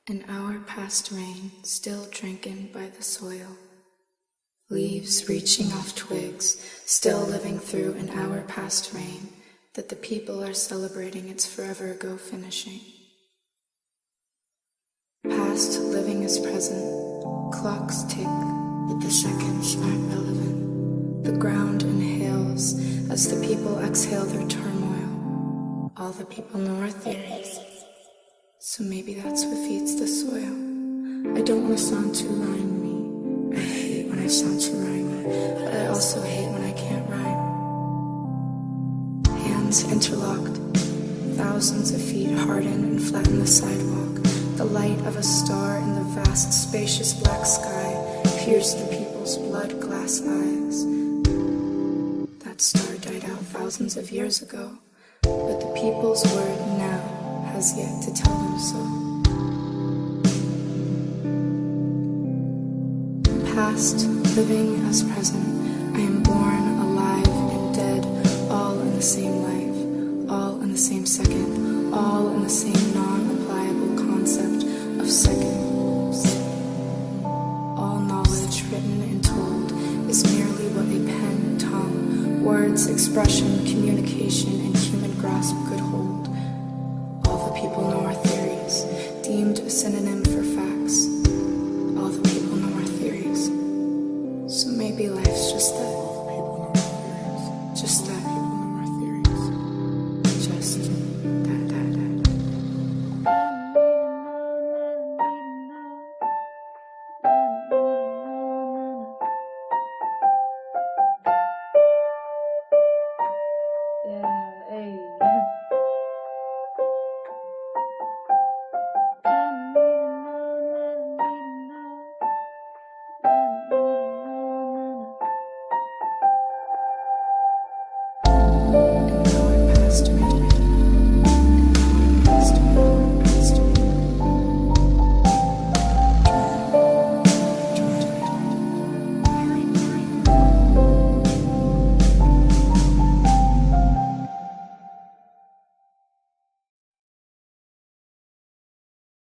An hour past rain, still drinking by the soil. Leaves reaching off twigs, still living through an hour past rain, that the people are celebrating its forever ago finishing. Past living is present, clocks tick, but the seconds aren't relevant. The ground inhales as the people exhale their turmoil. All the people know our theories, so maybe that's what feeds the soil. I don't want to sound too rhymey. I hate when I sound too rhymey, but I also hate when I can't rhyme. Hands interlocked, thousands of feet harden and flatten the sidewalk. The light of a star in the vast, spacious black sky pierced the people's blood glass eyes. That star died out thousands of years ago, but the people's word now has yet to tell them so. Past, living as present, I am born, alive, and dead, all in the same life, all in the same second, all in the same non-applicable concept of seconds. All knowledge written and told is merely what a pen, tongue, words, expression, communication, and human grasp could hold. All the people know our theories, deemed a synonym